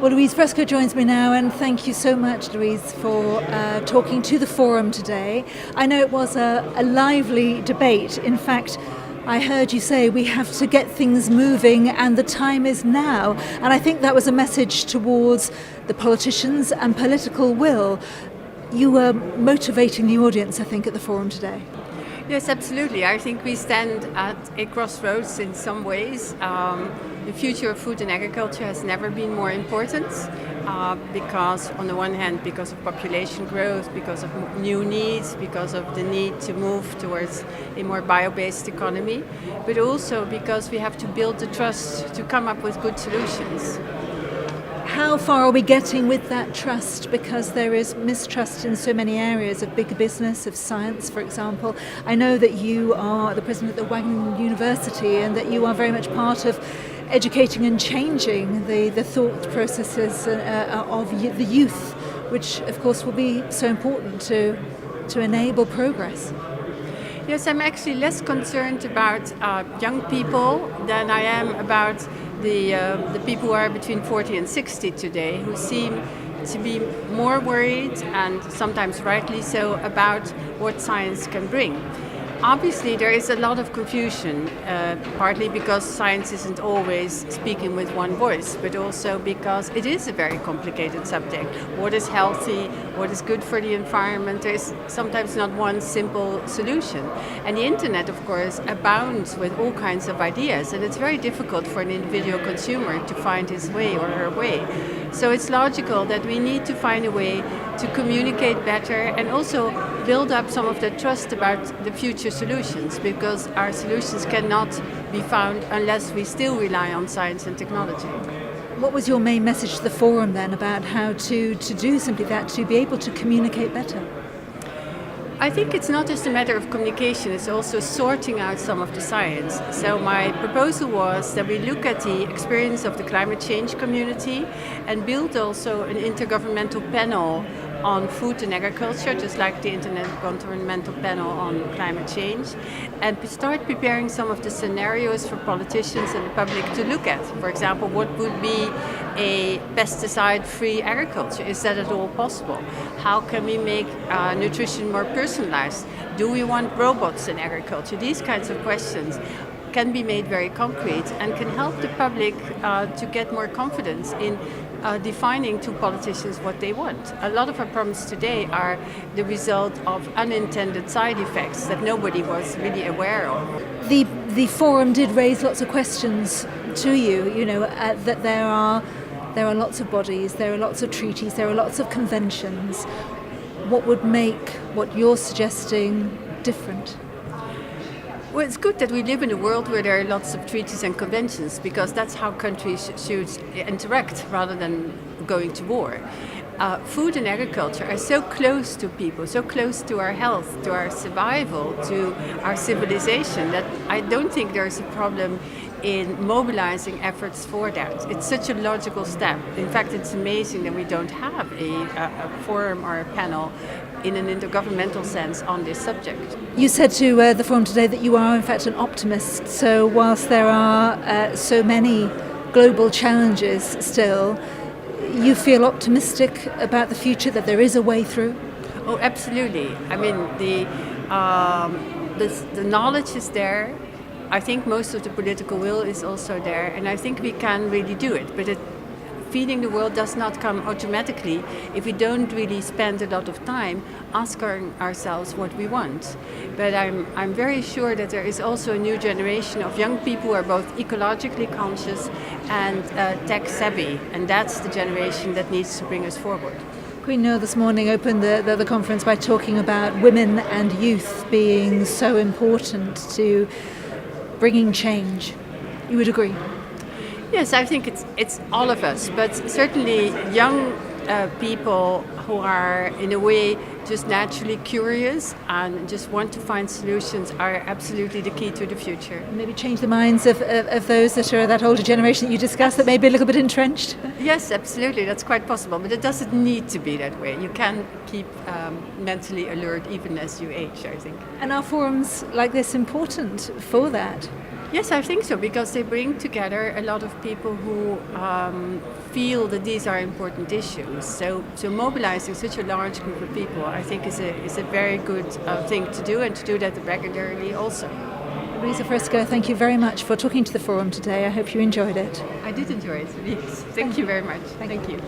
Well, Louise Fresco joins me now, and thank you so much, Louise, for talking to the forum today. I know it was a lively debate. In fact, I heard you say we have to get things moving and the time is now. And I think that was a message towards the politicians and political will. You were motivating the audience, I think, at the forum today. Yes, absolutely. I think we stand at a crossroads in some ways. The future of food and agriculture has never been more important because, on the one hand, because of population growth, because of new needs, because of the need to move towards a more bio-based economy, but also because we have to build the trust to come up with good solutions. How far are we getting with that trust? Because there is mistrust in so many areas of big business, of science, for example. I know that you are the president of the Wageningen University and that you are very much part of educating and changing the thought processes of the youth, which of course will be so important to enable progress. Yes, I'm actually less concerned about young people than I am about the people who are between 40 and 60 today, who seem to be more worried, and sometimes rightly so, about what science can bring. Obviously, there is a lot of confusion, partly because science isn't always speaking with one voice, but also because it is a very complicated subject. What is healthy? What is good for the environment? There is sometimes not one simple solution. And the internet, of course, abounds with all kinds of ideas, and it's very difficult for an individual consumer to find his way or her way. So it's logical that we need to find a way to communicate better and also build up some of the trust about the future solutions, because our solutions cannot be found unless we still rely on science and technology. What was your main message to the forum then about how to do simply that, to be able to communicate better? I think it's not just a matter of communication, it's also sorting out some of the science. So my proposal was that we look at the experience of the climate change community and build also an intergovernmental panel on food and agriculture, just like the intergovernmental panel on climate change, and start preparing some of the scenarios for politicians and the public to look at. For example, what would be a pesticide-free agriculture? Is that at all possible? How can we make nutrition more personalized? Do we want robots in agriculture? These kinds of questions can be made very concrete and can help the public to get more confidence in defining to politicians what they want. A lot of our problems today are the result of unintended side effects that nobody was really aware of. The forum did raise lots of questions to you, that there are lots of bodies, there are lots of treaties, there are lots of conventions. What would make what you're suggesting different? Well, it's good that we live in a world where there are lots of treaties and conventions, because that's how countries should interact rather than going to war. Food and agriculture are so close to people, so close to our health, to our survival, to our civilization, that I don't think there's a problem in mobilizing efforts for that. It's such a logical step. In fact, it's amazing that we don't have a forum or a panel in an intergovernmental sense on this subject. You said to the forum today that you are in fact an optimist, so whilst there are so many global challenges still, you feel optimistic about the future, that there is a way through? Oh, absolutely. I mean, the knowledge is there. I think most of the political will is also there, and I think we can really do it. But feeding the world does not come automatically if we don't really spend a lot of time asking ourselves what we want. But I'm very sure that there is also a new generation of young people who are both ecologically conscious and tech savvy, and that's the generation that needs to bring us forward. Queen Noor this morning opened the conference by talking about women and youth being so important to bringing change. You would agree? Yes, I think it's all of us, but certainly young people who are in a way just naturally curious and just want to find solutions are absolutely the key to the future. Maybe change the minds of those that are that older generation that you discussed that may be a little bit entrenched? Yes, absolutely, that's quite possible, but it doesn't need to be that way. You can keep mentally alert even as you age, I think. And are forums like this important for that? Yes, I think so, because they bring together a lot of people who feel that these are important issues. So mobilizing such a large group of people, I think, is a very good thing to do, and to do that regularly also. Louise Fresco, thank you very much for talking to the forum today. I hope you enjoyed it. I did enjoy it. Yes. Thank you very much. Thank you.